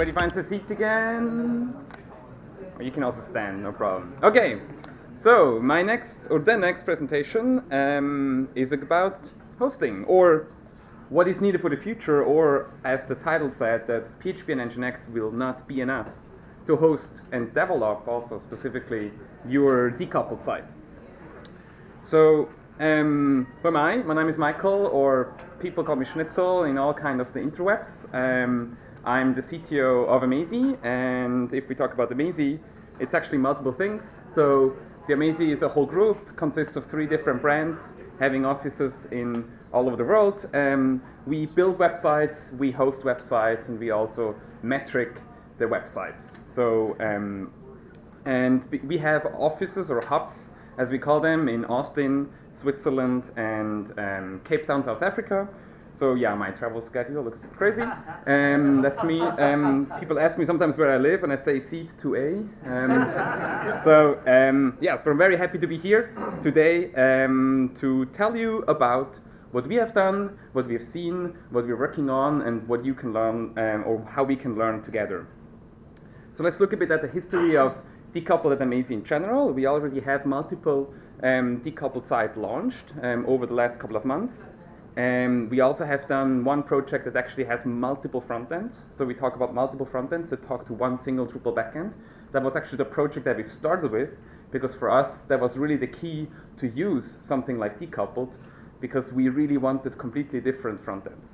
Everybody finds a seat again? Or you can also stand, no problem. Okay, so the next presentation is about hosting, or what is needed for the future, or as the title said, that PHP and Nginx will not be enough to host and develop also specifically your decoupled site. So, who am I? My name is Michael, or people call me Schnitzel in all kind of the interwebs. I'm the CTO of Amazee, and if we talk about Amazee, it's actually multiple things. So the Amazee is a whole group, consists of 3 different brands, having offices in all over the world. We build websites, we host websites, and we also metric the websites. So, and we have offices or hubs, as we call them, in Austin, Switzerland, and Cape Town, South Africa. So yeah, my travel schedule looks crazy. That's me. People ask me sometimes where I live, and I say seat 2A. Yes, we're very happy to be here today to tell you about what we have done, what we have seen, what we're working on, and what you can learn, or how we can learn together. So let's look a bit at the history of Decoupled at Amazee in general. We already have multiple decoupled sites launched over the last couple of months. We also have done one project that actually has multiple front ends. So we talk about multiple front ends that talk to one single Drupal backend. That was actually the project that we started with, because for us that was really the key to use something like Decoupled, because we really wanted completely different front ends.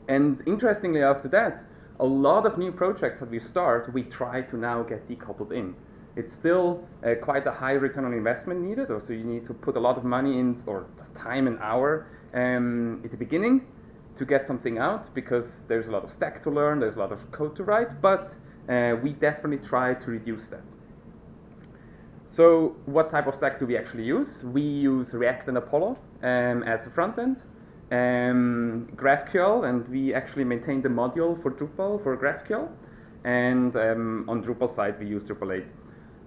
And interestingly, after that, a lot of new projects that we start, we try to now get decoupled in. It's still quite a high return on investment needed, or so you need to put a lot of money in, or time and hour at the beginning to get something out, because there's a lot of stack to learn, there's a lot of code to write, but we definitely try to reduce that. So what type of stack do we actually use? We use React and Apollo as a front end, GraphQL, and we actually maintain the module for Drupal for GraphQL, and on Drupal site we use Drupal 8.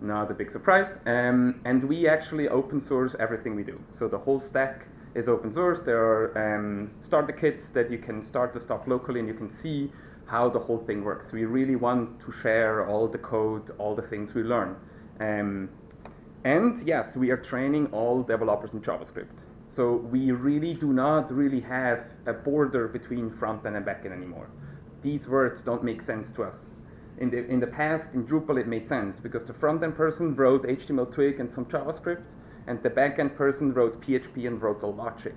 Not a big surprise, and we actually open source everything we do. So the whole stack is open source. There are starter kits that you can start the stuff locally, and you can see how the whole thing works. We really want to share all the code, all the things we learn. And yes, we are training all developers in JavaScript. So we really do not really have a border between front end and back end anymore. These words don't make sense to us. In the past, in Drupal, it made sense, because the front-end person wrote HTML twig and some JavaScript, and the back-end person wrote PHP and wrote the logic.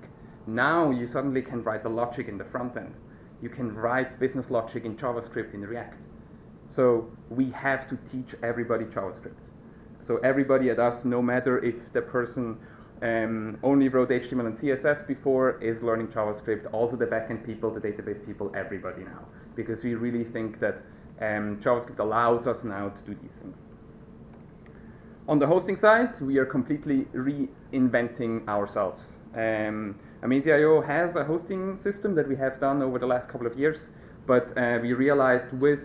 Now you suddenly can write the logic in the front-end. You can write business logic in JavaScript in React. So we have to teach everybody JavaScript. So everybody at us, no matter if the person only wrote HTML and CSS before, is learning JavaScript. Also the back-end people, the database people, everybody now. Because we really think that JavaScript allows us now to do these things. On the hosting side, we are completely reinventing ourselves. Amazee.io has a hosting system that we have done over the last couple of years, but we realized with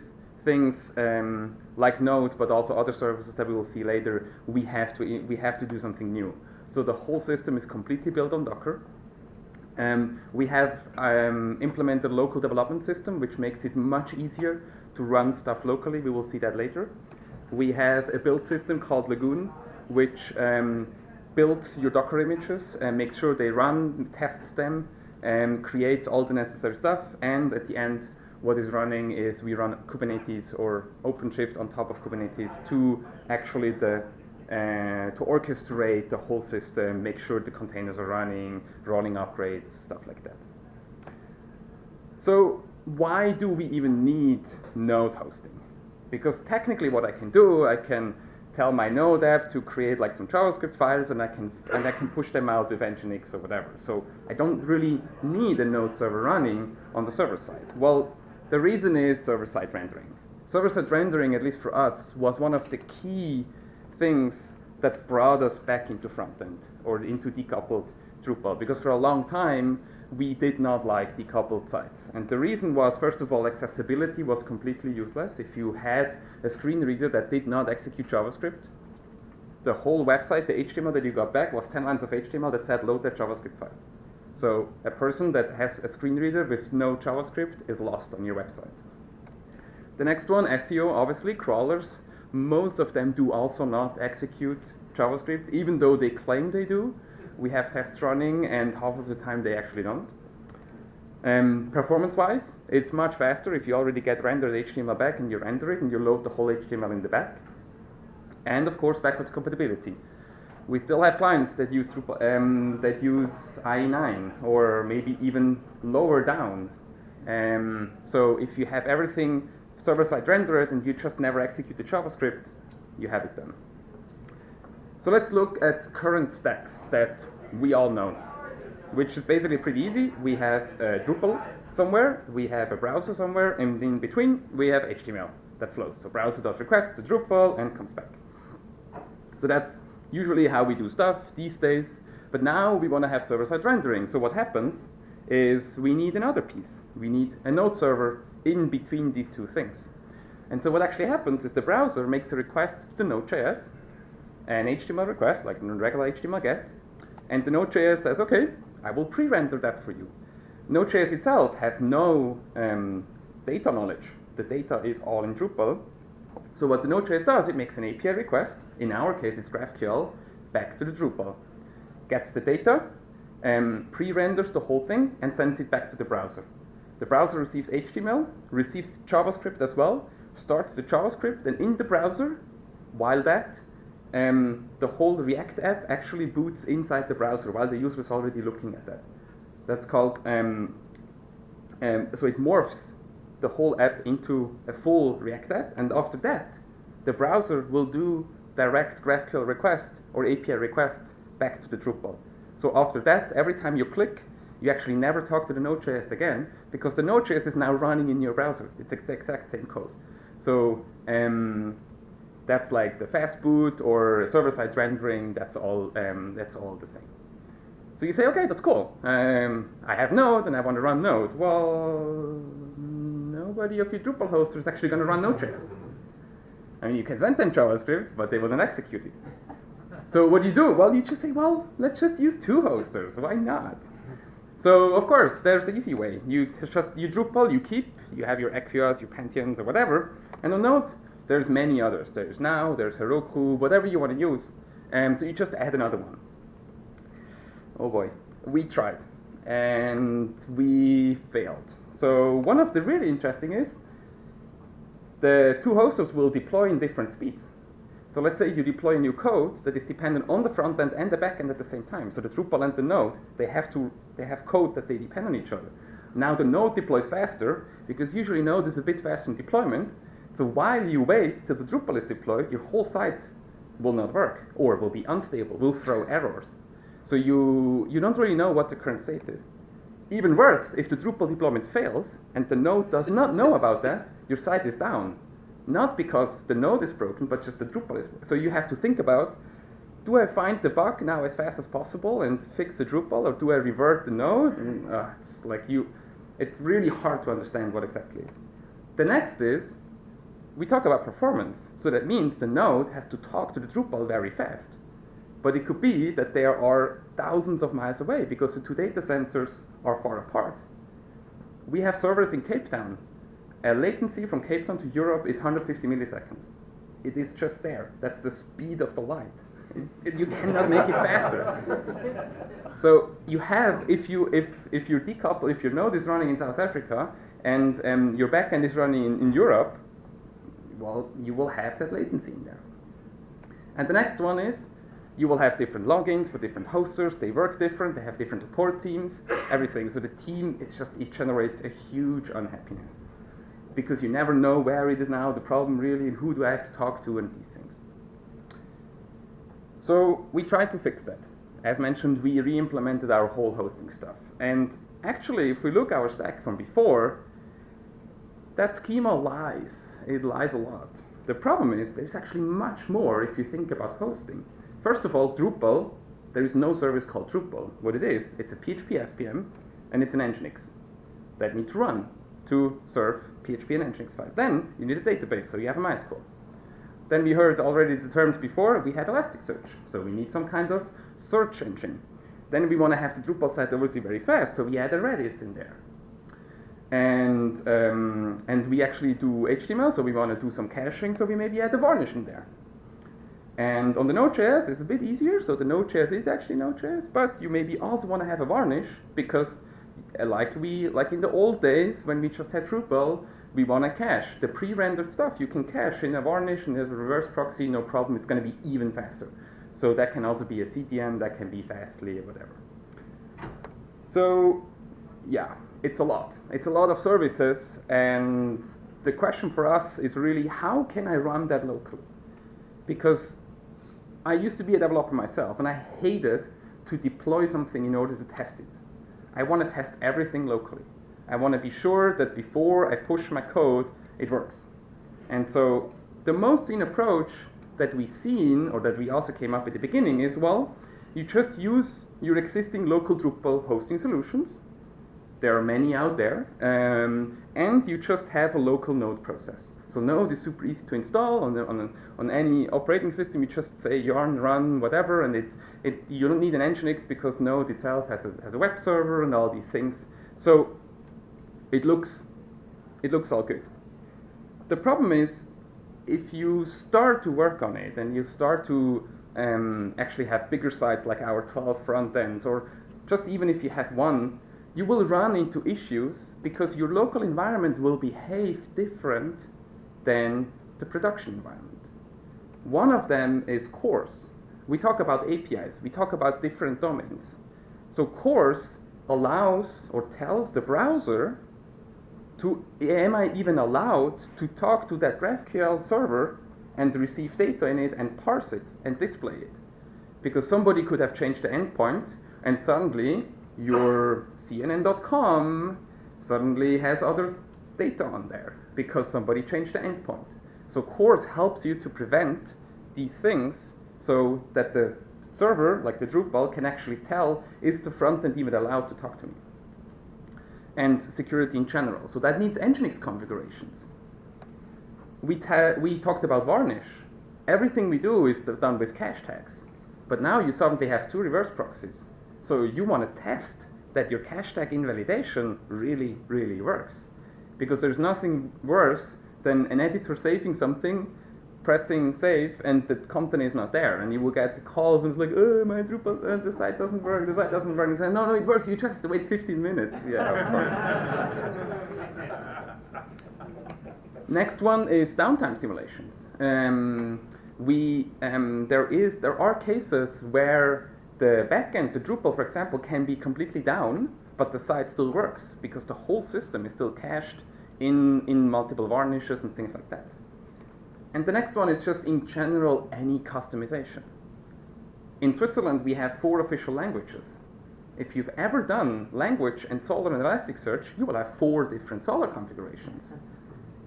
things like Node, but also other services that we will see later, we have to do something new. So the whole system is completely built on Docker. We have implemented a local development system, which makes it much easier to run stuff locally. We will see that later. We have a build system called Lagoon, which builds your Docker images and makes sure they run, tests them, and creates all the necessary stuff. And at the end, what is running is we run Kubernetes or OpenShift on top of Kubernetes to actually to orchestrate the whole system, make sure the containers are running, rolling upgrades, stuff like that. So why do we even need Node hosting? Because technically what I can do, I can tell my Node app to create like some JavaScript files, and I can push them out with Nginx or whatever. So I don't really need a Node server running on the server side. Well, the reason is server-side rendering. Server-side rendering, at least for us, was one of the key things that brought us back into front-end or into decoupled Drupal, because for a long time we did not like decoupled sites. And the reason was, first of all, accessibility was completely useless. If you had a screen reader that did not execute JavaScript, the whole website, the HTML that you got back was 10 lines of HTML that said load that JavaScript file. So a person that has a screen reader with no JavaScript is lost on your website. The next one, SEO, obviously, crawlers. Most of them do also not execute JavaScript, even though they claim they do. We have tests running, and half of the time they actually don't. Performance-wise, it's much faster if you already get rendered HTML back and you render it and you load the whole HTML in the back. And of course, backwards compatibility. We still have clients that use IE9 or maybe even lower down. So if you have everything server-side rendered and you just never execute the JavaScript, you have it done. So let's look at current stacks that we all know, which is basically pretty easy. We have Drupal somewhere, we have a browser somewhere, and in between we have HTML that flows. So browser does request to Drupal and comes back. So that's usually how we do stuff these days. But now we want to have server-side rendering. So what happens is we need another piece. We need a node server in between these two things. And so what actually happens is the browser makes a request to Node.js, an HTML request, like a regular HTML get, and the Node.js says, okay, I will pre-render that for you. Node.js itself has no data knowledge. The data is all in Drupal. So what the Node.js does, it makes an API request. In our case, it's GraphQL, back to the Drupal. Gets the data, pre-renders the whole thing, and sends it back to the browser. The browser receives HTML, receives JavaScript as well, starts the JavaScript, and in the browser, while that, the whole React app actually boots inside the browser while the user is already looking at that. That's called, so it morphs the whole app into a full React app, and after that, the browser will do direct GraphQL request or API requests back to the Drupal. So after that, every time you click, you actually never talk to the Node.js again, because the Node.js is now running in your browser. It's the exact same code. So that's like the fast boot or server-side rendering. That's all the same. So you say, okay, that's cool. I have Node and I want to run Node. Well, nobody of your Drupal hosts is actually going to run Node.js. I mean, you can send them JavaScript, but they will not execute it. So what do you do? Well, you just say, well, let's just use two hosters. Why not? So of course, there's the easy way. You Drupal, you have your Equias, your Pantheons, or whatever. And on Node, there's many others. There's Now, there's Heroku, whatever you want to use. So you just add another one. Oh boy, we tried, and we failed. So one of the really interesting is the two hosters will deploy in different speeds. So let's say you deploy a new code that is dependent on the front end and the back end at the same time. So the Drupal and the Node, they have code that they depend on each other. Now the Node deploys faster, because usually Node is a bit faster in deployment. So while you wait till the Drupal is deployed, your whole site will not work, or will be unstable, will throw errors. So you don't really know what the current state is. Even worse, if the Drupal deployment fails, and the Node does not know about that, your site is down. Not because the Node is broken, but just the Drupal is broken. So you have to think about, do I find the bug now as fast as possible and fix the Drupal, or do I revert the Node? And, it's really hard to understand what exactly is. The next is, we talk about performance. So that means the Node has to talk to the Drupal very fast. But it could be that they are thousands of miles away because the two data centers are far apart. We have servers in Cape Town. Latency from Cape Town to Europe is 150 milliseconds. It is just there. That's the speed of the light. You cannot make it faster. So you have, if your Node is running in South Africa and your backend is running in Europe, well, you will have that latency in there. And the next one is, you will have different logins for different hosters. They work different. They have different support teams, everything. So the team is it generates a huge unhappiness because you never know where it is now, the problem really, and who do I have to talk to, and these things. So we tried to fix that. As mentioned, we re-implemented our whole hosting stuff. And actually, if we look at our stack from before, that schema lies. It lies a lot. The problem is there's actually much more if you think about hosting. First of all, Drupal, there is no service called Drupal. What it is, it's a PHP FPM, and it's an Nginx that needs to run to serve PHP and Nginx file. Then you need a database, so you have a MySQL. Then we heard already the terms before, we had Elasticsearch, so we need some kind of search engine. Then we want to have the Drupal site obviously very fast, so we add a Redis in there. And we actually do HTML, so we want to do some caching, so we maybe add a varnish in there. And on the Node.js, it's a bit easier, so the Node.js is actually Node.js, but you maybe also want to have a varnish, because like in the old days, when we just had Drupal, we want to cache. The pre-rendered stuff you can cache in a varnish, in a reverse proxy, no problem, it's going to be even faster. So that can also be a CDN, that can be Fastly, or whatever. So, yeah, it's a lot. It's a lot of services, and the question for us is really, how can I run that locally? Because I used to be a developer myself, and I hated to deploy something in order to test it. I want to test everything locally. I want to be sure that before I push my code, it works. And so the most in approach that we've seen, or that we also came up at the beginning, is, well, you just use your existing local Drupal hosting solutions. There are many out there, and you just have a local node process. So Node is super easy to install on any operating system. You just say yarn run whatever, and you don't need an Nginx because Node itself has a web server and all these things. So it looks all good. The problem is, if you start to work on it and you start to actually have bigger sites like our 12 front ends, or just even if you have one, you will run into issues because your local environment will behave different than the production environment. One of them is CORS. We talk about APIs, we talk about different domains. So CORS allows or tells the browser am I even allowed to talk to that GraphQL server and receive data in it and parse it and display it? Because somebody could have changed the endpoint, and suddenly your CNN.com suddenly has other data on there because somebody changed the endpoint. So CORS helps you to prevent these things so that the server, like the Drupal, can actually tell, is the front end even allowed to talk to me? And security in general. So that needs Nginx configurations. We talked about varnish. Everything we do is done with cache tags. But now you suddenly have two reverse proxies. So you want to test that your cache tag invalidation really, really works. Because there's nothing worse than an editor saving something, pressing save, and the content is not there. And you will get the calls, and it's like, oh, my Drupal, the site doesn't work, the site doesn't work. And you say, no, it works, you just have to wait 15 minutes. Yeah, of course. Next one is downtime simulations. There are cases where the backend, the Drupal, for example, can be completely down, but the site still works because the whole system is still cached in multiple varnishes and things like that. And the next one is just in general any customization. In Switzerland, we have 4 official languages. If you've ever done language and Solr and Elasticsearch, you will have 4 different Solr configurations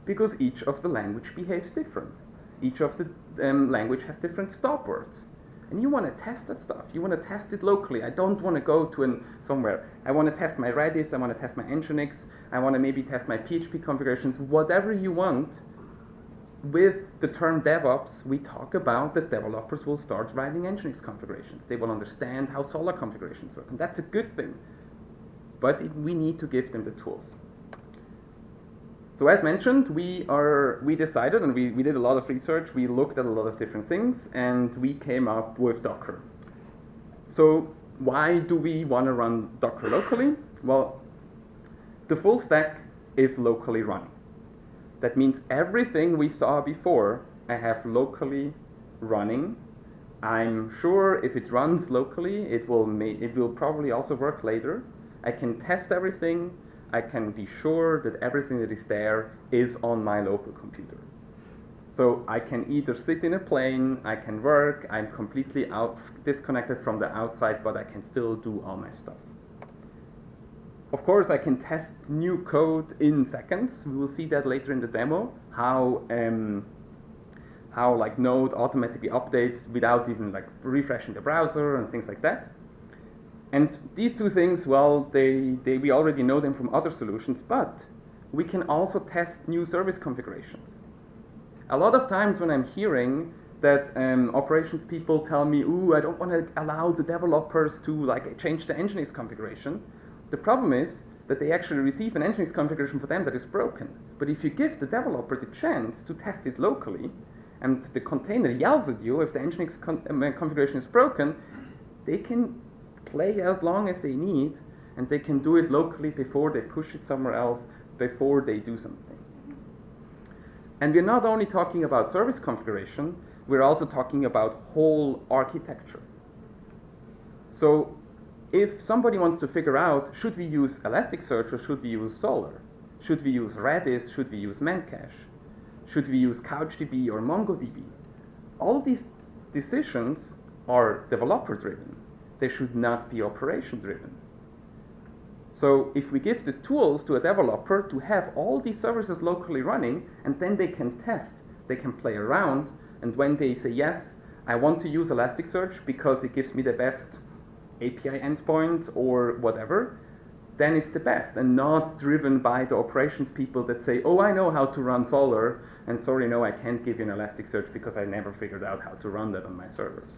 because each of the language behaves different. Each of the language has different stop words. And you want to test that stuff. You want to test it locally. I don't want to go to somewhere. I want to test my Redis. I want to test my Nginx. I want to maybe test my PHP configurations. Whatever you want. With the term DevOps, we talk about that developers will start writing Nginx configurations. They will understand how Solr configurations work. And that's a good thing. But we need to give them the tools. So as mentioned, we decided, and we did a lot of research, we looked at a lot of different things, and we came up with Docker. So why do we want to run Docker locally? Well, the full stack is locally running. That means everything we saw before, I have locally running. I'm sure if it runs locally, it will probably also work later. I can test everything. I can be sure that everything that is there is on my local computer. So I can either sit in a plane, I can work, I'm completely disconnected from the outside, but I can still do all my stuff. Of course, I can test new code in seconds. We will see that later in the demo, how like Node automatically updates without even like refreshing the browser and things like that. And these two things, well, we already know them from other solutions, but we can also test new service configurations. A lot of times when I'm hearing that operations people tell me, ooh, I don't want to allow the developers to like change the Nginx configuration, the problem is that they actually receive an Nginx configuration for them that is broken. But if you give the developer the chance to test it locally, and the container yells at you if the Nginx configuration is broken, they can play as long as they need, and they can do it locally before they push it somewhere else, before they do something. And we're not only talking about service configuration, we're also talking about whole architecture. So if somebody wants to figure out, should we use Elasticsearch or should we use Solr? Should we use Redis? Should we use Memcache? Should we use CouchDB or MongoDB? All these decisions are developer-driven. They should not be operation-driven. So if we give the tools to a developer to have all these services locally running, and then they can test, they can play around, and when they say, yes, I want to use Elasticsearch because it gives me the best API endpoint or whatever, then it's the best, and not driven by the operations people that say, oh, I know how to run Solr, and sorry, no, I can't give you an Elasticsearch because I never figured out how to run that on my servers.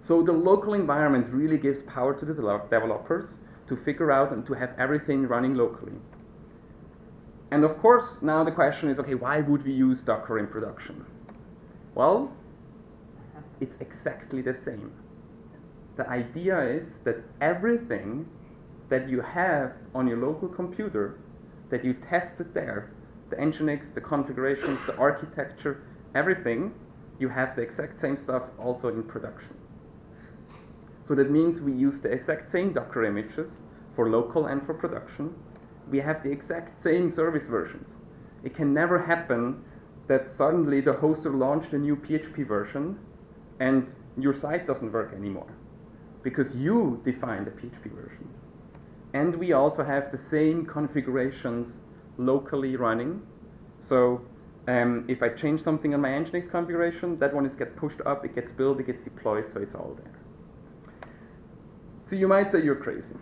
So the local environment really gives power to the developers to figure out and to have everything running locally. And of course, now the question is, okay, why would we use Docker in production? Well, it's exactly the same. The idea is that everything that you have on your local computer, that you tested there, the Nginx, the configurations, the architecture, everything, you have the exact same stuff also in production. So that means we use the exact same Docker images for local and for production. We have the exact same service versions. It can never happen that suddenly the hoster launched a new PHP version and your site doesn't work anymore, because you defined the PHP version. And we also have the same configurations locally running. So if I change something on my Nginx configuration, that one is get pushed up, it gets built, it gets deployed, so it's all there. So you might say you're crazy.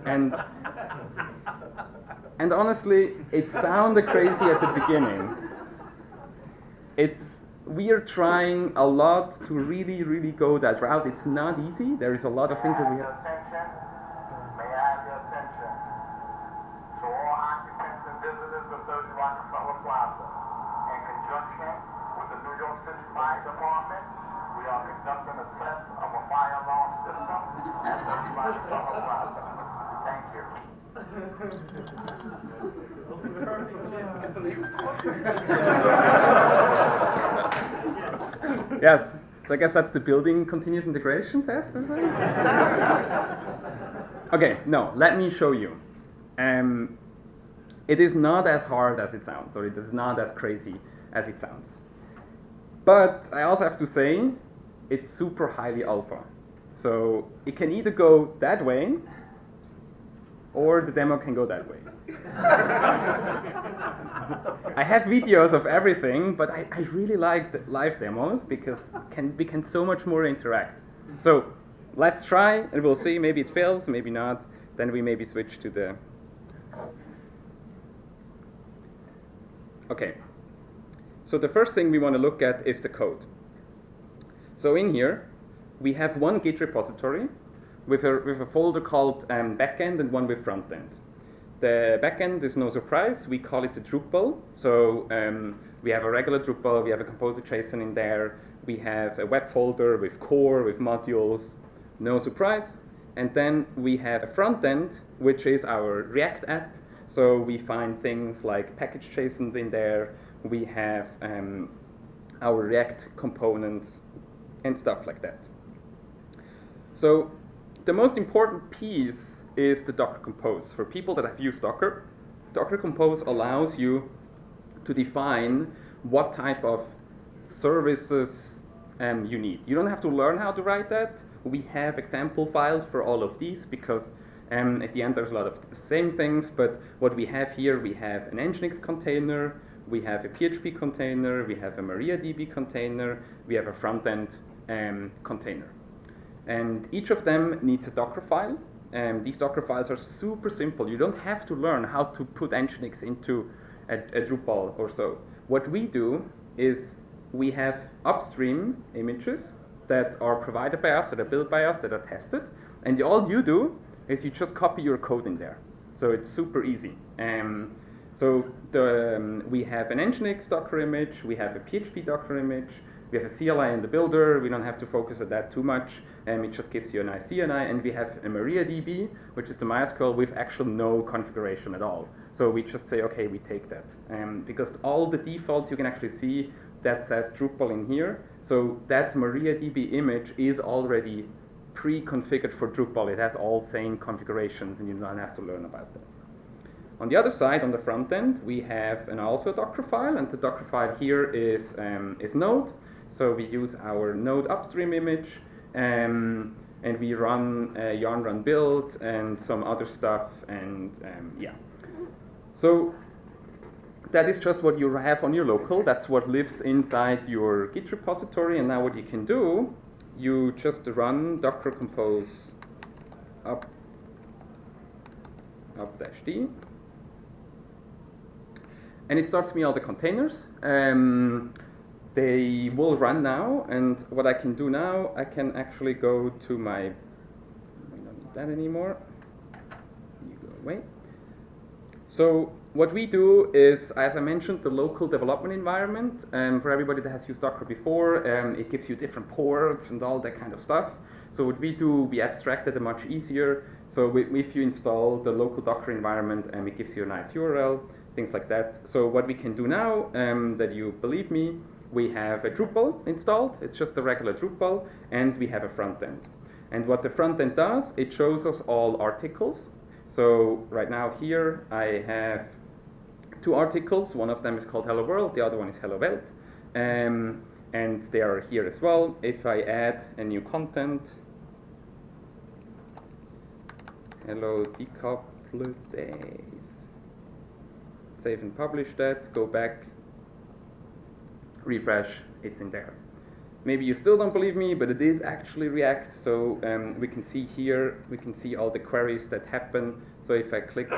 And honestly, it sounded crazy at the beginning. We are trying a lot to really, really go that route. It's not easy. There is a lot of things that we have. May I have your attention? To all occupants and visitors of 30 Rockefeller Plaza, in conjunction with the New York City Fire Department, we are conducting a test of a fire alarm system at 30 Rockefeller Plaza. Thank you. Yes, so I guess that's the building continuous integration test or something? Okay, no, let me show you. It is not as hard as it sounds, or it is not as crazy as it sounds. But I also have to say, it's super highly alpha. So it can either go that way, or the demo can go that way. I have videos of everything, but I really like the live demos because we can so much more interact. So let's try, and we'll see. Maybe it fails, maybe not. Then we maybe switch to the... Okay. So the first thing we want to look at is the code. So in here, we have one Git repository with a folder called backend and one with frontend. The backend is no surprise. We call it the Drupal. So we have a regular Drupal, we have a composer JSON in there, we have a web folder with core, with modules, no surprise. And then we have a frontend, which is our React app. So we find things like package JSONs in there. We have our React components and stuff like that. So the most important piece is the Docker Compose. For people that have used Docker, Docker Compose allows you to define what type of services you need. You don't have to learn how to write that. We have example files for all of these because at the end there's a lot of the same things, but what we have here, we have an Nginx container, we have a PHP container, we have a MariaDB container, we have a front-end container. And each of them needs a Docker file. These Docker files are super simple. You don't have to learn how to put Nginx into a Drupal or so. What we do is we have upstream images that are provided by us, that are built by us, that are tested, and all you do is you just copy your code in there. So it's super easy. We have an Nginx Docker image, we have a PHP Docker image, we have a CLI in the builder. We don't have to focus on that too much. It just gives you a nice CNI, and we have a MariaDB, which is the MySQL with actually no configuration at all. So we just say, okay, we take that. Because all the defaults you can actually see that says Drupal in here. So that MariaDB image is already pre-configured for Drupal. It has all same configurations, and you don't have to learn about that. On the other side, on the front end, we have also a Docker file, and the Docker file here is Node. So we use our Node upstream image, and we run yarn run build and some other stuff, and yeah. So that is just what you have on your local. That's what lives inside your Git repository. And now what you can do, you just run docker compose up-d, and it starts me all the containers. They will run now, and what I can do now, I can actually go to my, I don't need that anymore, you go away. So what we do is, as I mentioned, the local development environment. For everybody that has used Docker before, it gives you different ports and all that kind of stuff. So what we do, we abstract it much easier. So if you install the local Docker environment, it gives you a nice URL, things like that. So what we can do now, that you believe me, we have a Drupal installed. It's just a regular Drupal, and we have a front end. And what the front end does, it shows us all articles. So right now here I have 2 articles. One of them is called Hello World, the other one is Hello Welt. And they are here as well. If I add a new content, hello decoupled days, save and publish that, go back, refresh, it's in there. Maybe you still don't believe me, but it is actually React. So we can see here, we can see all the queries that happen. So if I click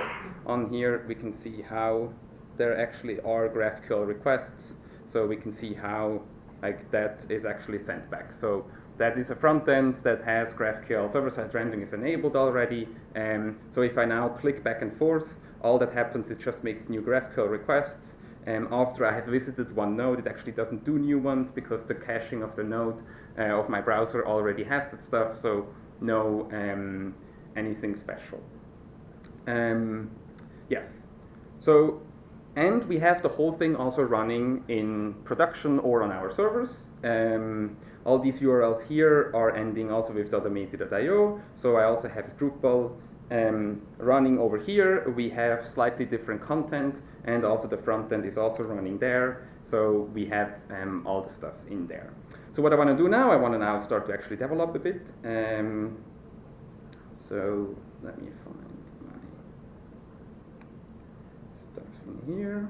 on here, we can see how there actually are GraphQL requests. So we can see how that is actually sent back. So that is a front end that has GraphQL. ServerSide rendering is enabled already. So if I now click back and forth, all that happens is just makes new GraphQL requests. After I have visited one node, it actually doesn't do new ones because the caching of the node of my browser already has that stuff, so no anything special. Yes, so, and we have the whole thing also running in production or on our servers. All these URLs here are ending also with .amazee.io, so I also have Drupal running over here. We have slightly different content, and also the front end is also running there. So we have all the stuff in there. So what I want to do now, I want to now start to actually develop a bit. So let me find my stuff in here.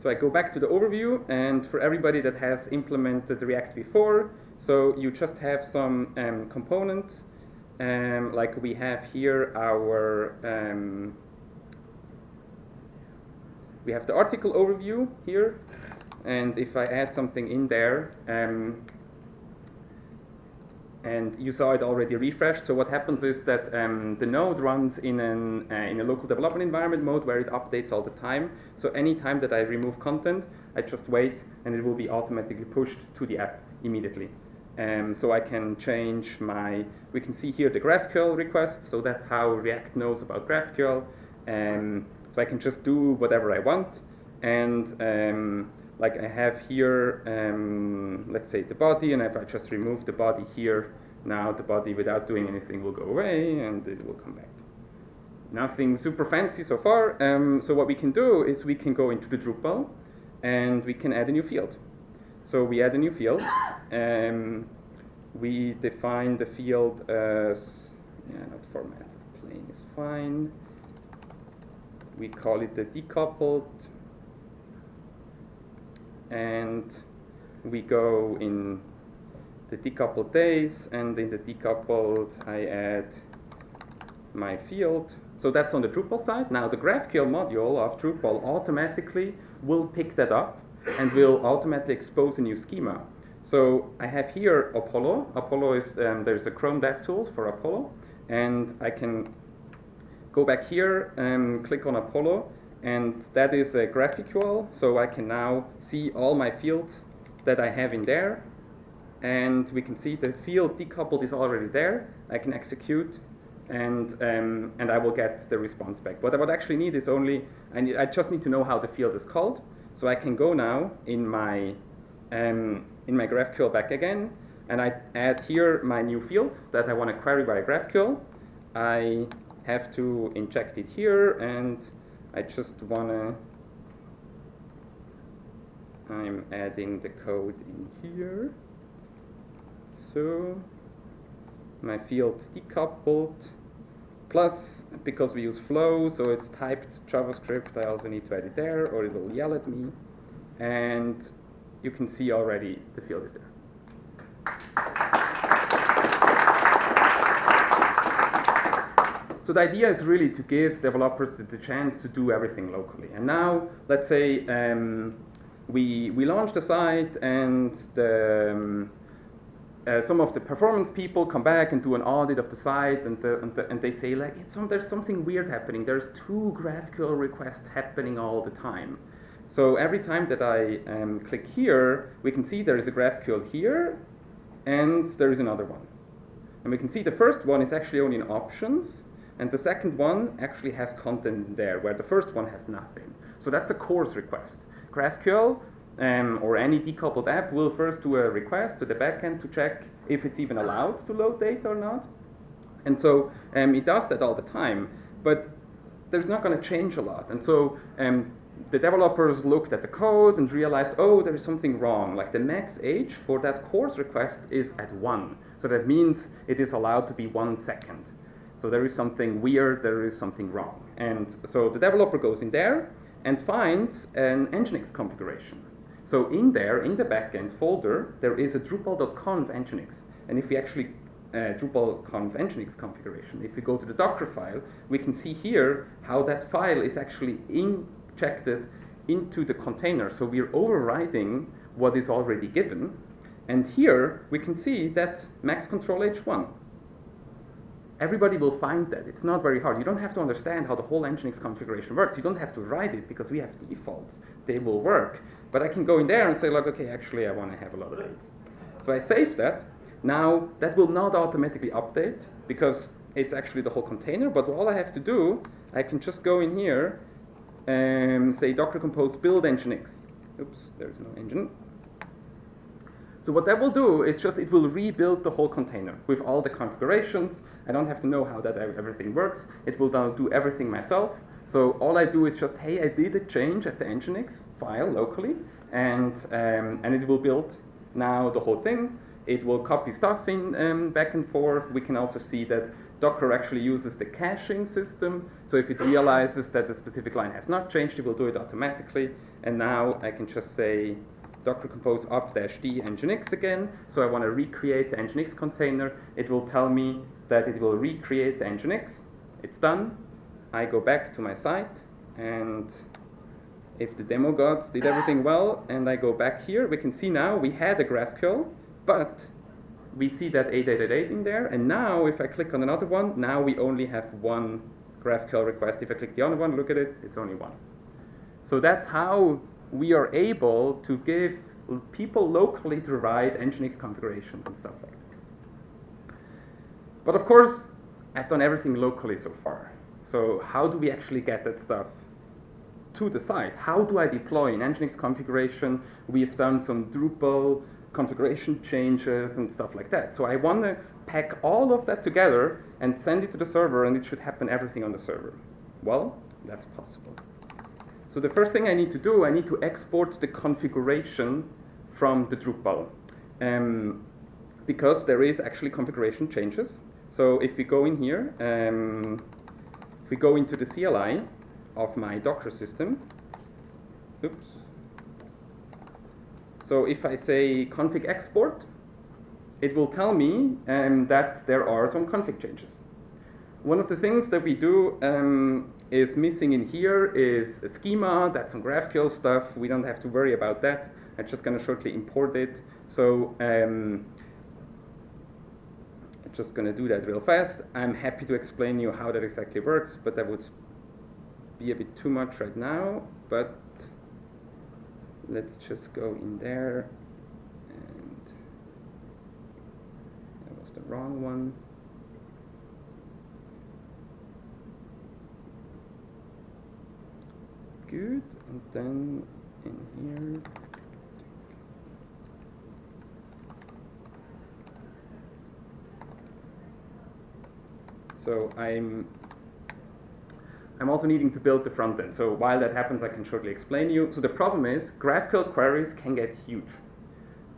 So I go back to the overview, and for everybody that has implemented React before, so you just have some components. Like we have here our, we have the article overview here, and if I add something in there, and you saw it already refreshed, so what happens is that the node runs in a local development environment mode where it updates all the time. So any time that I remove content, I just wait, and it will be automatically pushed to the app immediately. So I can change we can see here the GraphQL requests, so that's how React knows about GraphQL. So I can just do whatever I want, and like I have here, let's say the body, and if I just remove the body here, now the body without doing anything will go away, and it will come back. Nothing super fancy so far. So what we can do is we can go into the Drupal, and we can add a new field. So we add a new field. We define the field as, not format, plain is fine. We call it the decoupled, and we go in the decoupled days, and in the decoupled I add my field. So that's on the Drupal side. Now the GraphQL module of Drupal automatically will pick that up and will automatically expose a new schema. So I have here Apollo. Apollo is, there's a Chrome DevTools for Apollo, and I can go back here and click on Apollo, and that is a GraphQL, so I can now see all my fields that I have in there, and we can see the field decoupled is already there. I can execute, and I will get the response back. What I would actually need is only, I just need to know how the field is called, so I can go now in my GraphQL back again, and I add here my new field that I want to query by GraphQL. I have to inject it here, and I just want to, I'm adding the code in here. So my field's decoupled, plus because we use flow, so it's typed JavaScript, I also need to add it there, or it will yell at me. And you can see already the field is there. So the idea is really to give developers the chance to do everything locally. And now, let's say we launch the site, and some of the performance people come back and do an audit of the site, and they say, like, there's something weird happening. There's 2 GraphQL requests happening all the time. So every time that I click here, we can see there is a GraphQL here, and there is another one. And we can see the first one is actually only in options, and the second one actually has content there, where the first one has nothing. So that's a CORS request. GraphQL or any decoupled app will first do a request to the backend to check if it's even allowed to load data or not. And so it does that all the time, but there's not going to change a lot. And so the developers looked at the code and realized, oh, there is something wrong. Like the max age for that CORS request is at 1. So that means it is allowed to be 1 second. So there is something weird, there is something wrong. And so the developer goes in there and finds an Nginx configuration. So in there, in the backend folder, there is a Drupal.conf Nginx. And if we actually, Drupal.conf Nginx configuration, if we go to the Docker file, we can see here how that file is actually injected into the container. So we're overriding what is already given. And here we can see that max control H1. Everybody will find that. It's not very hard. You don't have to understand how the whole Nginx configuration works. You don't have to write it because we have defaults. They will work. But I can go in there and say, like, okay, actually I want to have a lot of dates. So I save that. Now that will not automatically update because it's actually the whole container. But all I have to do, I can just go in here and say docker compose build Nginx. Oops, there's no engine. So what that will do is just it will rebuild the whole container with all the configurations. I don't have to know how that everything works. It will now do everything myself. So all I do is just, hey, I did a change at the Nginx file locally, and it will build now the whole thing. It will copy stuff in back and forth. We can also see that Docker actually uses the caching system. So if it realizes that the specific line has not changed, it will do it automatically. And now I can just say docker compose up-d Nginx again. So I want to recreate the Nginx container. It will tell me that it will recreate the Nginx. It's done. I go back to my site, and if the demo gods did everything well, and I go back here, we can see now we had a GraphQL, but we see that 8.8.8 in there, and now if I click on another one, now we only have 1 GraphQL request. If I click the other one, look at it, it's only 1. So that's how we are able to give people locally to write Nginx configurations and stuff like that. But of course, I've done everything locally so far. So how do we actually get that stuff to the site? How do I deploy an Nginx configuration? We've done some Drupal configuration changes and stuff like that. So I want to pack all of that together and send it to the server, and it should happen everything on the server. Well, that's possible. So the first thing I need to do, I need to export the configuration from the Drupal, because there is actually configuration changes. So if we go in here, if we go into the CLI of my Docker system, oops. So if I say config export, it will tell me that there are some config changes. One of the things that we do is missing in here is a schema, that's some GraphQL stuff. We don't have to worry about that. I'm just going to shortly import it. So I'm just going to do that real fast. I'm happy to explain you how that exactly works, but that would be a bit too much right now. But let's just go in there, and that was the wrong one. Good, and then in here. So I'm also needing to build the front end. So while that happens, I can shortly explain you. So the problem is GraphQL queries can get huge.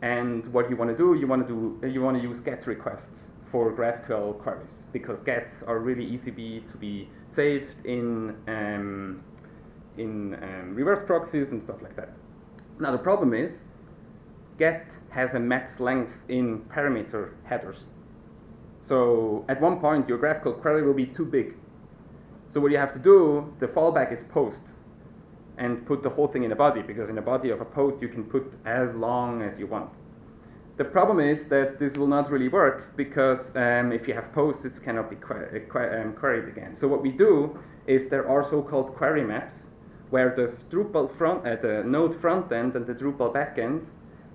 And what you want to do, you want to use GET requests for GraphQL queries, because GETs are really easy to be saved in reverse proxies and stuff like that. Now the problem is GET has a max length in parameter headers. So at one point your GraphQL query will be too big. So what you have to do, the fallback is post, and put the whole thing in a body, because in the body of a post you can put as long as you want. The problem is that this will not really work, because if you have posts, it cannot be queried again. So what we do is there are so-called query maps, where the Drupal the Node front end and the Drupal backend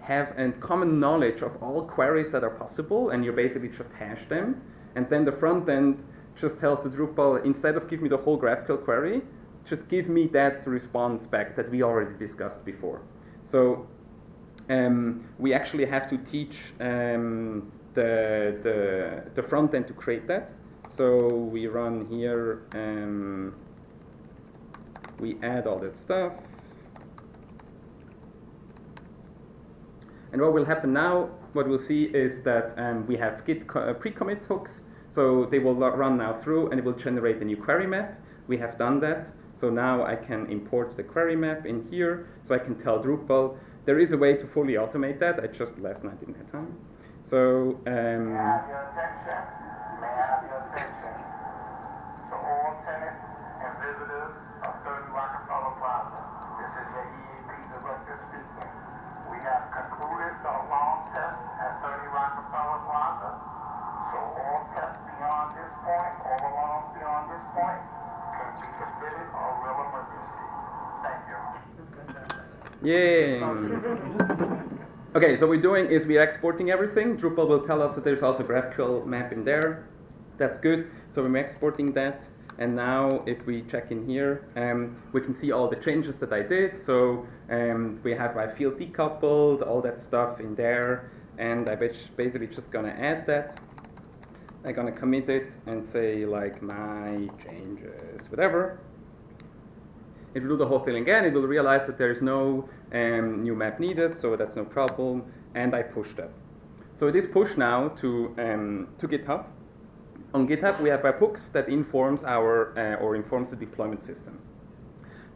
have a common knowledge of all queries that are possible, and you basically just hash them. And then the front end just tells the Drupal, instead of give me the whole GraphQL query, just give me that response back that we already discussed before. So we actually have to teach the front end to create that. So we run here, we add all that stuff. And what will happen now, what we'll see is that we have Git pre-commit hooks. So they will run now through, and it will generate a new query map. We have done that. So now I can import the query map in here. So I can tell Drupal, there is a way to fully automate that. I just last night didn't have time. So May I have your attention? May I have your attention? So all tenants and visitors of 30 Rockefeller Plaza, this is your EAP director speaking. We have concluded the alarm test at 30 Rockefeller Plaza. So all tests beyond this point, all alarms beyond this point, can be considered a real emergency. Thank you. yay! Okay, so what we're doing is we're exporting everything. Drupal will tell us that there's also a GraphQL map in there. That's good. So we're exporting that. And now if we check in here, we can see all the changes that I did. So we have my field decoupled, all that stuff in there. And I'm basically just going to add that. I'm going to commit it and say like my changes, whatever. It will do the whole thing again. It will realize that there's no new map needed, so that's no problem. And I push that. So it is pushed now to GitHub. On GitHub, we have webhooks that informs informs the deployment system.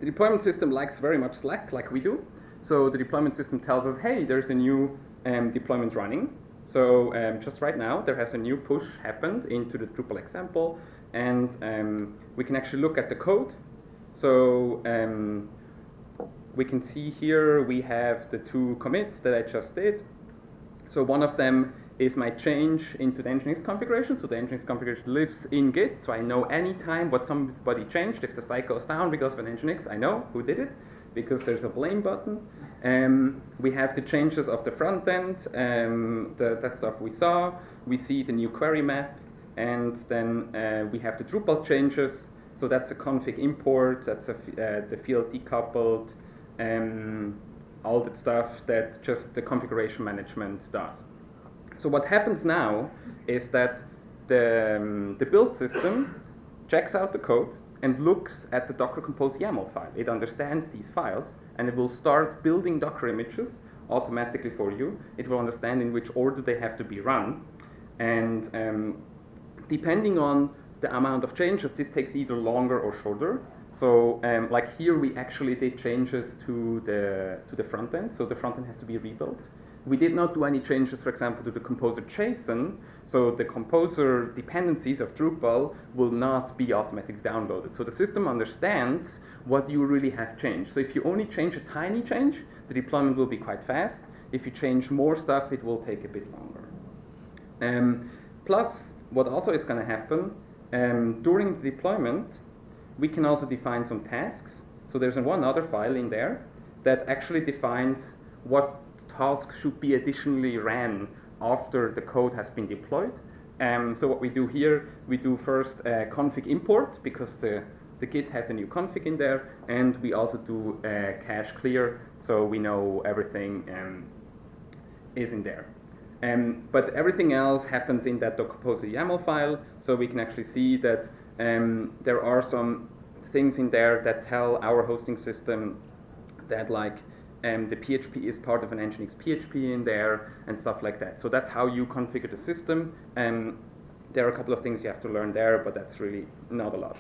The deployment system likes very much Slack, like we do. So the deployment system tells us, hey, there's a new deployment running. So just right now, there has a new push happened into the Drupal example, and we can actually look at the code. So we can see here we have the two commits that I just did. So one of them is my change into the Nginx configuration. So the Nginx configuration lives in Git, so I know anytime what somebody changed. If the site goes down because of an Nginx, I know who did it, because there's a blame button. We have the changes of the front end, that stuff we saw. We see the new query map, and then we have the Drupal changes. So that's a config import, that's the field decoupled, all that stuff that just the configuration management does. So what happens now is that the build system checks out the code and looks at the Docker Compose YAML file. It understands these files, and it will start building Docker images automatically for you. It will understand in which order they have to be run. And depending on the amount of changes, this takes either longer or shorter. So like here, we actually did changes to the front end. So the front end has to be rebuilt. We did not do any changes, for example, to the Composer JSON, so the Composer dependencies of Drupal will not be automatically downloaded. So the system understands what you really have changed. So if you only change a tiny change, the deployment will be quite fast. If you change more stuff, it will take a bit longer. Plus, what also is going to happen, during the deployment, we can also define some tasks. So there's one other file in there that actually defines what tasks should be additionally ran after the code has been deployed. So what we do here, we do first config import, because the Git has a new config in there, and we also do cache clear, so we know everything is in there. But everything else happens in that Decoupled YAML file, so we can actually see that there are some things in there that tell our hosting system that, like, the PHP is part of an Nginx PHP in there and stuff like that. So that's how you configure the system. There are a couple of things you have to learn there, but that's really not a lot.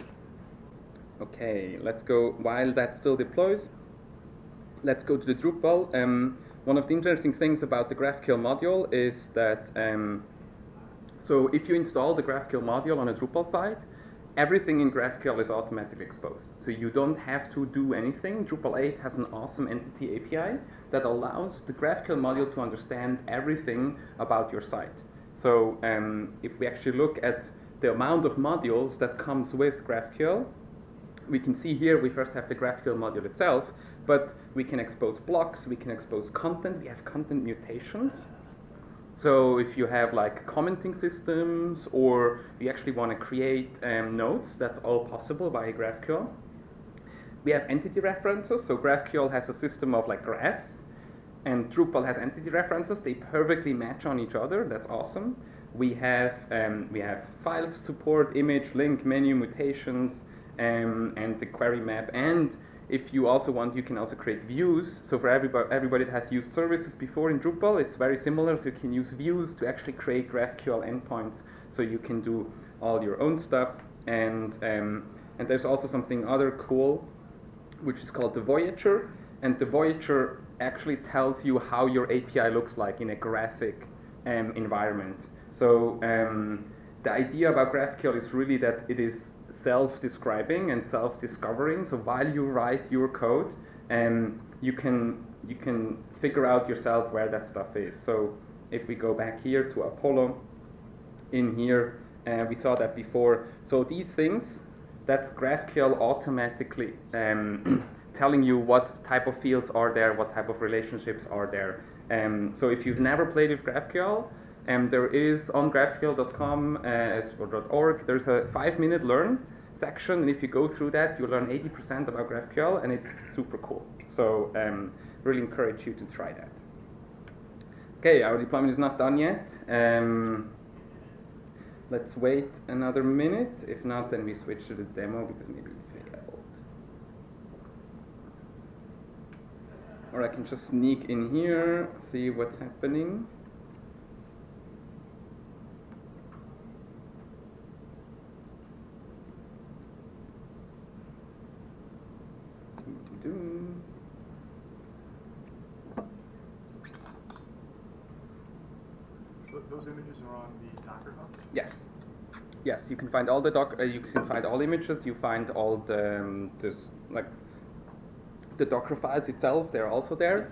Okay, let's go, while that still deploys, let's go to the Drupal. One of the interesting things about the GraphQL module is that, so if you install the GraphQL module on a Drupal site, everything in GraphQL is automatically exposed. So you don't have to do anything. Drupal 8 has an awesome entity API that allows the GraphQL module to understand everything about your site. So if we actually look at the amount of modules that comes with GraphQL, we can see here we first have the GraphQL module itself, but we can expose blocks, we can expose content, we have content mutations. So if you have like commenting systems, or you actually want to create nodes, that's all possible via GraphQL. We have entity references, so GraphQL has a system of like graphs, and Drupal has entity references. They perfectly match on each other. That's awesome. We have files support, image, link, menu, mutations, and the query map. And if you also want, you can also create views. So for everybody that has used services before in Drupal, it's very similar. So you can use views to actually create GraphQL endpoints, so you can do all your own stuff. And there's also something other cool, which is called the Voyager. And the Voyager actually tells you how your API looks like in a graphic environment. So the idea about GraphQL is really that it is self-describing and self-discovering. So while you write your code, you can figure out yourself where that stuff is. So if we go back here to Apollo, in here we saw that before. So these things, that's GraphQL automatically telling you what type of fields are there, what type of relationships are there. So if you've never played with GraphQL, there is on graphql.com or .org, there's a 5-minute learn section, and if you go through that, you learn 80% about GraphQL, and it's super cool. So really encourage you to try that. Okay, our deployment is not done yet. Let's wait another minute. If not, then we switch to the demo, because maybe we failed. Or I can just sneak in here, see what's happening. Those images are on the Docker Hub? Yes. Yes, you can find all the you can find all images. You find all the the Docker files itself. They're also there.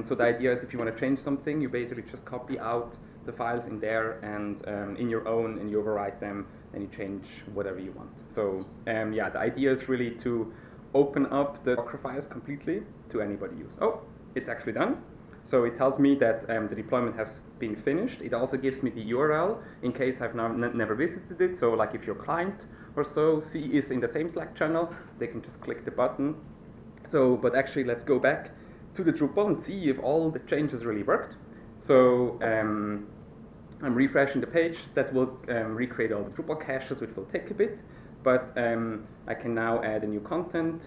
So the idea is, if you want to change something, you basically just copy out the files in there, and in your own, and you overwrite them, and you change whatever you want. So yeah, the idea is really to open up the Docker files completely to anybody use. Oh, it's actually done. So it tells me that the deployment has been finished. It also gives me the URL in case I've never visited it. So like if your client or so is in the same Slack channel, they can just click the button. So, but actually, let's go back to the Drupal and see if all the changes really worked. So I'm refreshing the page. That will recreate all the Drupal caches, which will take a bit. But I can now add a new content.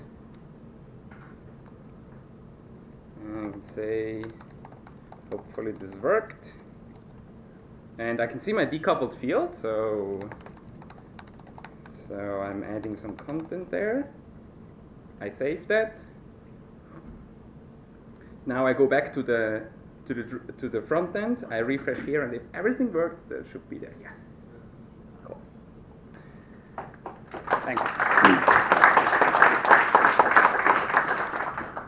And say, hopefully this worked. And I can see my decoupled field, so I'm adding some content there. I save that. Now I go back to the front end. I refresh here, and if everything works, that should be there. Yes. Cool. Thanks.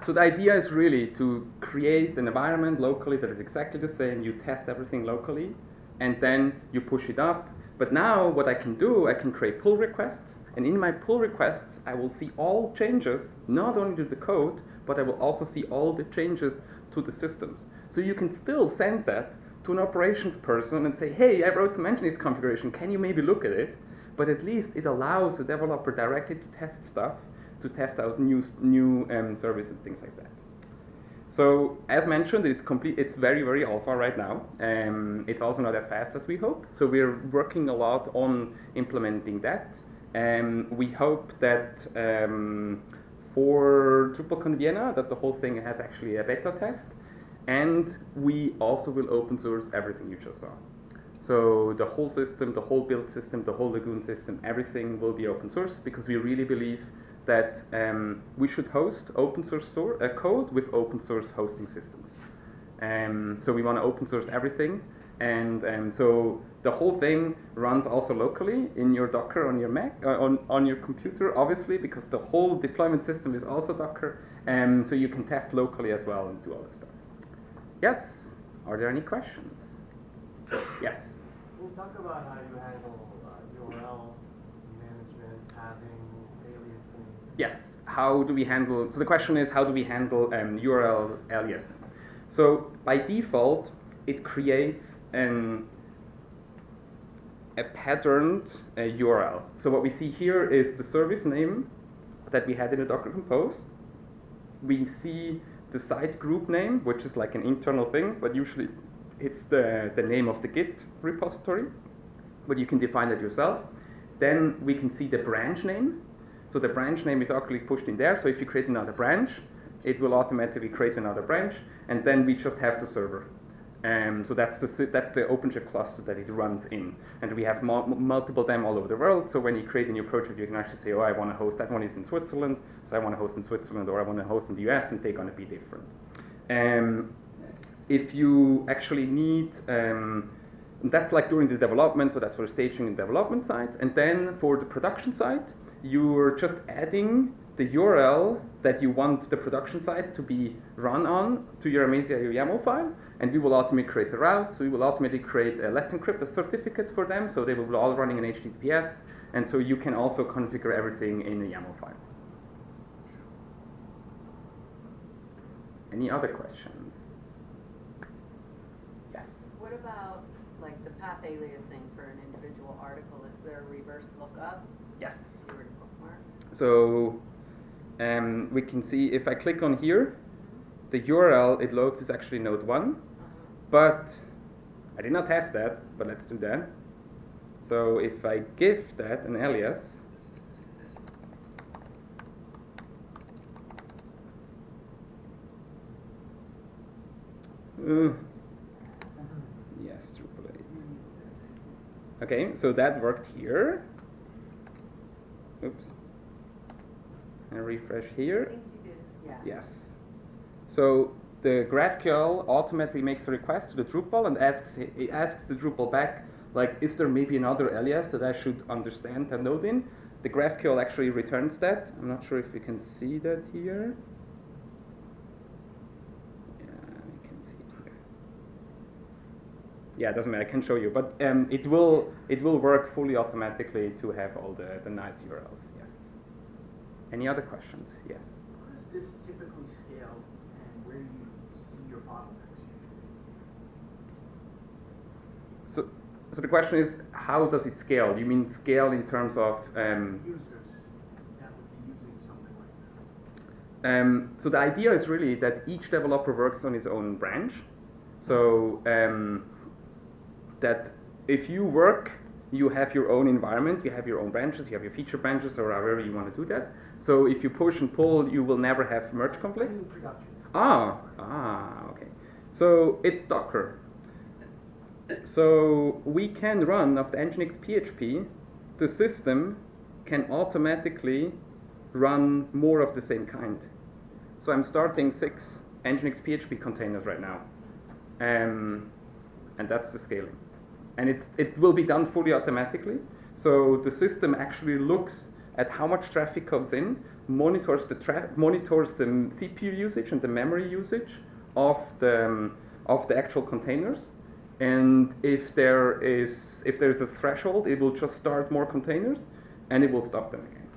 So the idea is really to create an environment locally that is exactly the same. You test everything locally, and then you push it up. But now what I can do, I can create pull requests, and in my pull requests, I will see all changes, not only to the code, but I will also see all the changes to the systems. So you can still send that to an operations person and say, hey, I wrote some Nginx configuration, can you maybe look at it? But at least it allows the developer directly to test stuff, to test out new services and things like that. So as mentioned, it's very, very alpha right now. It's also not as fast as we hope. So we're working a lot on implementing that. We hope that for DrupalCon Vienna, that the whole thing has actually a beta test. And we also will open source everything you just saw. So the whole system, the whole build system, the whole Lagoon system, everything will be open source because we really believe that we should host open source code with open source hosting systems. So we want to open source everything, and so the whole thing runs also locally in your Docker on your Mac, on your computer, obviously, because the whole deployment system is also Docker, so you can test locally as well and do all this stuff. Yes? Are there any questions? Yes? Can you talk about how you handle URL management, tagging, aliasing? Yes. How do we handle? So the question is, how do we handle URL aliasing? So by default, it creates a patterned URL. So what we see here is the service name that we had in the Docker Compose. We see the site group name, which is like an internal thing, but usually it's the name of the Git repository, but you can define it yourself. Then we can see the branch name. So the branch name is actually pushed in there. So if you create another branch, it will automatically create another branch, and then we just have the server. So that's the OpenShift cluster that it runs in, and we have multiple them all over the world. So when you create a new project, you can actually say, oh, I want to host, that one is in Switzerland, so I want to host in Switzerland, or I want to host in the US, and they're going to be different. If you actually need, that's like during the development, so that's for staging and development sites, and then for the production site, you're just adding the URL that you want the production sites to be run on to your Amazee YAML file, and we will ultimately create the routes. So we will ultimately create Let's Encrypt the certificates for them, so they will be all running in HTTPS, and so you can also configure everything in a YAML file. Any other questions? Yes? What about like the path aliasing for an individual article? Is there a reverse lookup? Yes. You were to bookmark? So we can see if I click on here, the URL it loads is actually node 1, but I did not test that, but let's do that. So if I give that an alias, yes, Drupal 8. Okay, so that worked here. Oops. And refresh I here. think you did. Yeah. Yes. So the GraphQL automatically makes a request to the Drupal and it asks the Drupal back, like, is there maybe another alias that I should understand and node in? The GraphQL actually returns that. I'm not sure if we can see that here. Yeah, we can see it here. Yeah, it doesn't matter. I can show you, but it will work fully automatically to have all the nice URLs. Yes. Any other questions? Yes. How does this typically scale, and where do you see your bottlenecks usually? So the question is, how does it scale? You mean scale in terms of Users that would be using something like this. so the idea is really that each developer works on his own branch. So that if you work, you have your own environment, you have your own branches, you have your feature branches, or however you want to do that. So if you push and pull, you will never have merge conflict. In production. Okay. So it's Docker. So we can run of the Nginx PHP, the system can automatically run more of the same kind. So I'm starting 6 Nginx PHP containers right now. And that's the scaling. And it will be done fully automatically. So the system actually looks at how much traffic comes in, monitors the CPU usage and the memory usage of the actual containers. And if if there's a threshold, it will just start more containers, and it will stop them again.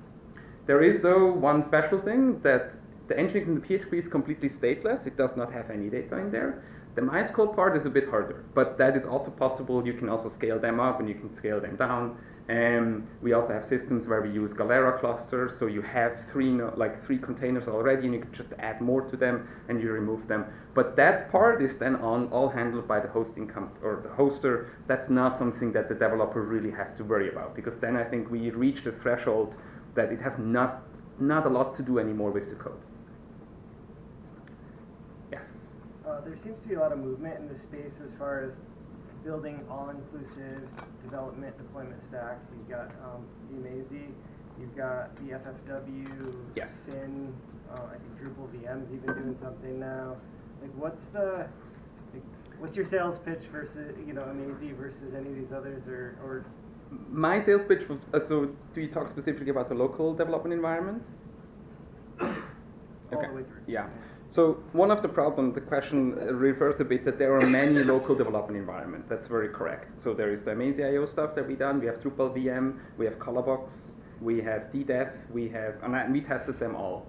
There is, though, one special thing, that the Nginx in the PHP is completely stateless. It does not have any data in there. The MySQL part is a bit harder, but that is also possible. You can also scale them up and you can scale them down. We also have systems where we use Galera clusters, so you have three containers already, and you can just add more to them and you remove them. But that part is then all handled by the hosting or the hoster. That's not something that the developer really has to worry about, because then I think we reach the threshold that it has not a lot to do anymore with the code. Yes. There seems to be a lot of movement in the space as far as building all-inclusive development deployment stacks. You've got the Amazee, you've got the FFW, Yes. Fin, I think Drupal VM's even doing something now. Like, what's your sales pitch versus, Amazee versus any of these others, or My sales pitch was, so do you talk specifically about the local development environment? all the way through? Yeah. So one of the problems, the question refers a bit that there are many local development environments. That's very correct. So there is the Amazee.io stuff that we done. We have Drupal VM. We have Colorbox. We have DDEV. And we tested them all.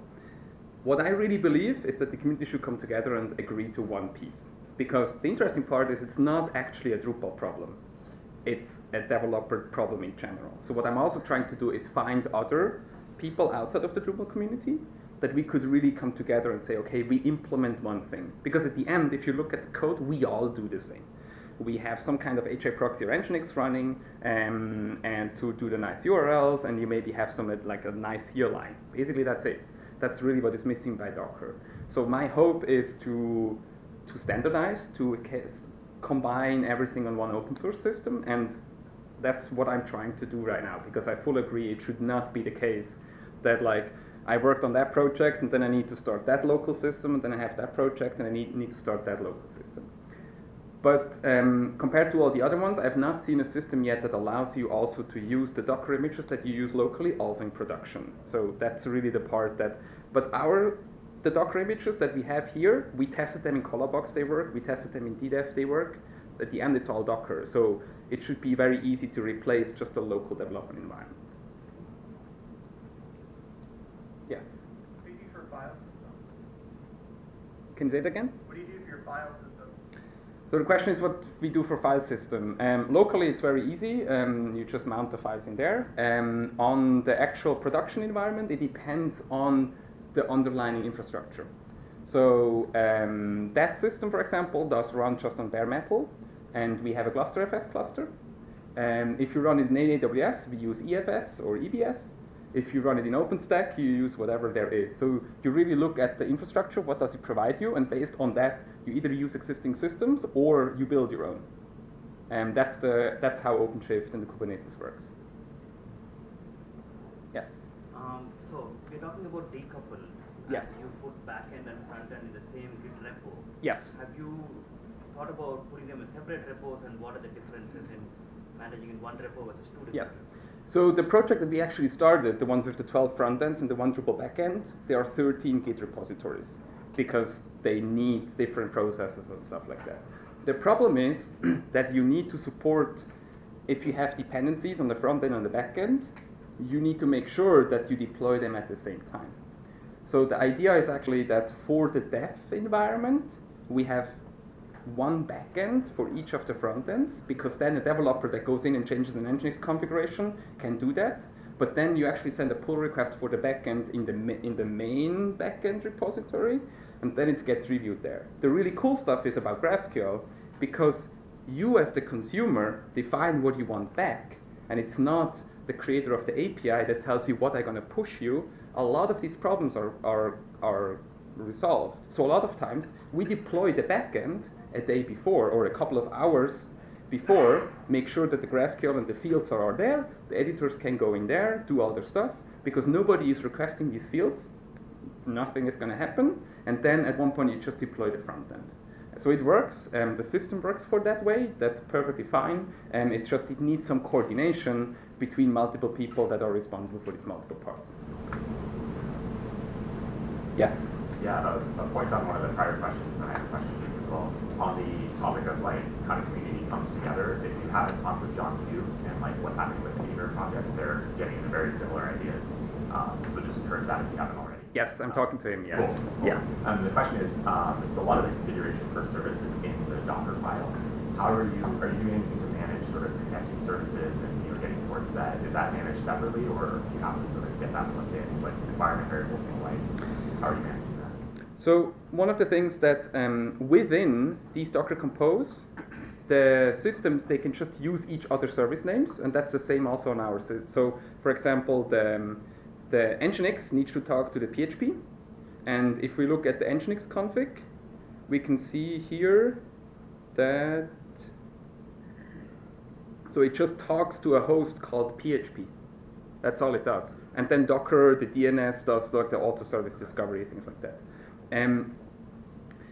What I really believe is that the community should come together and agree to one piece. Because the interesting part is it's not actually a Drupal problem. It's a developer problem in general. So what I'm also trying to do is find other people outside of the Drupal community that we could really come together and say, okay, we implement one thing. Because at the end, if you look at the code, we all do the same. We have some kind of HA proxy or Nginx running, and to do the nice URLs, and you maybe have some like a nice CLI line. Basically, that's it. That's really what is missing by Docker. So my hope is to standardize, to combine everything on one open source system, and that's what I'm trying to do right now, because I fully agree it should not be the case that like I worked on that project and then I need to start that local system, and then I have that project and I need to start that local system. But compared to all the other ones, I've not seen a system yet that allows you also to use the Docker images that you use locally also in production. So that's really the part that, but the Docker images that we have here, we tested them in Colorbox, they work. We tested them in DDEV, they work. At the end, it's all Docker. So it should be very easy to replace just a local development environment. Yes? What do you do for file system? Can you say it again? What do you do for your file system? So the question is what we do for file system. Locally, it's very easy. You just mount the files in there. On the actual production environment, it depends on the underlying infrastructure. So that system, for example, does run just on bare metal, and we have a cluster.fs cluster. If you run it in AWS, we use EFS or EBS. If you run it in OpenStack, you use whatever there is. So you really look at the infrastructure, what does it provide you, and based on that, you either use existing systems or you build your own. And that's how OpenShift and the Kubernetes works. Yes? So we're talking about decouple. Yes. You put backend and frontend in the same Git repo. Yes. Have you thought about putting them in separate repos, and what are the differences in managing in one repo versus two different Yes. repos? So the project that we actually started, the ones with the 12 frontends and the one Drupal backend, there are 13 Git repositories because they need different processes and stuff like that. The problem is that you need to support, if you have dependencies on the front end and the back end, you need to make sure that you deploy them at the same time. So the idea is actually that for the dev environment, we have one backend for each of the front ends, because then a developer that goes in and changes an Nginx configuration can do that. But then you actually send a pull request for the backend in the main backend repository, and then it gets reviewed there. The really cool stuff is about GraphQL, because you as the consumer define what you want back, and it's not the creator of the API that tells you what I'm going to push you. A lot of these problems are resolved. So a lot of times we deploy the backend a day before or a couple of hours before, make sure that the GraphQL and the fields are there, the editors can go in there, do all their stuff, because nobody is requesting these fields, nothing is going to happen, and then at one point you just deploy the front end. So it works, the system works for that way, that's perfectly fine, and it's just it needs some coordination between multiple people that are responsible for these multiple parts. Yes? Yeah, a point on one of the prior questions, and I have a question as well, on the topic of like kind of community comes together. If you haven't talked with John Q and like what's happening with the Beaver project, they're getting into very similar ideas. So just encourage that if you haven't already. Yes, I'm talking to him, yes. Cool. Yeah. The question is, so a lot of the configuration for service is in the Docker file. How are you doing anything to manage sort of connecting services and getting ports set? Is that managed separately, or do you have to sort of get that plugged in, like environment variables and the like? How are you managing that? So one of the things that within these Docker Compose, the systems, they can just use each other's service names, and that's the same also on ours. So for example, the Nginx needs to talk to the PHP, and if we look at the Nginx config, we can see here that, so it just talks to a host called PHP. That's all it does. And then Docker, the DNS does like the auto service discovery, things like that.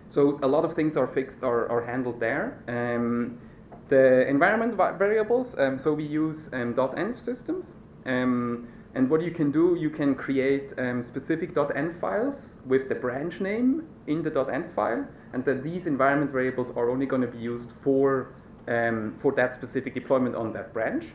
So a lot of things are fixed, are handled there. The environment variables, so we use .env systems. And what you can do, you can create specific .env files with the branch name in the .env file, and then these environment variables are only going to be used for that specific deployment on that branch.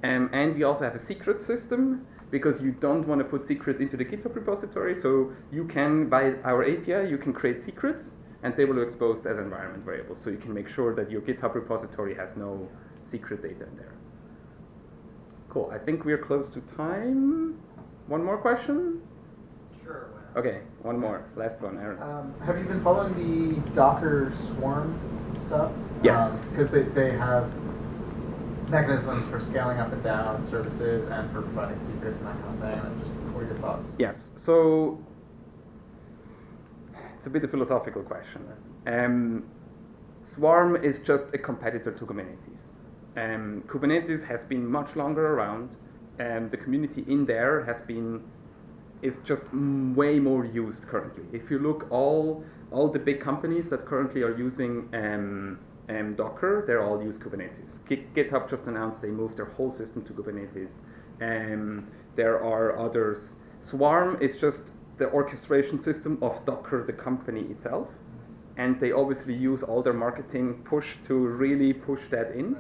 And we also have a secret system, because you don't want to put secrets into the GitHub repository, so you can, by our API, you can create secrets, and they will be exposed as environment variables, so you can make sure that your GitHub repository has no secret data in there. Cool, I think we're close to time. One more question? Sure. Okay, one more, last one, Aaron. Have you been following the Docker Swarm stuff? Yes. Because they have mechanisms for scaling up and down services and for providing secrets and that kind of thing. And just what are your thoughts? Yes, so it's a bit of a philosophical question. Swarm is just a competitor to Kubernetes. Kubernetes has been much longer around, and the community in there is just way more used currently. If you look all the big companies that currently are using Docker, they all use Kubernetes. GitHub just announced they moved their whole system to Kubernetes. There are others. Swarm is just the orchestration system of Docker, the company itself, and they obviously use all their marketing push to really push that in.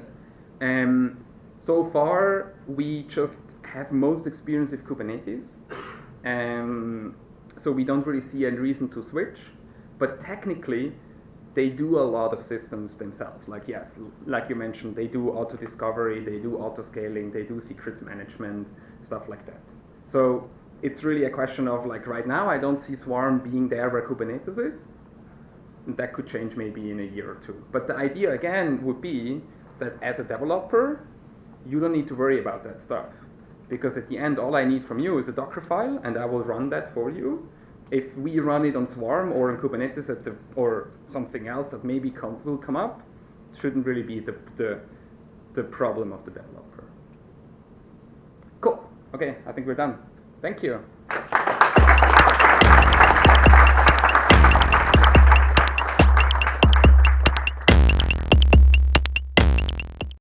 So far, we just have most experience with Kubernetes, so we don't really see any reason to switch, but technically, they do a lot of systems themselves. Like, yes, like you mentioned, they do auto discovery, they do auto scaling, they do secrets management, stuff like that. So it's really a question of, like, right now, I don't see Swarm being there where Kubernetes is. And that could change maybe in a year or two. But the idea, again, would be that as a developer, you don't need to worry about that stuff. Because at the end, all I need from you is a Docker file, and I will run that for you. If we run it on Swarm or on Kubernetes or something else that maybe will come up, it shouldn't really be the problem of the developer. Cool. Okay, I think we're done. Thank you.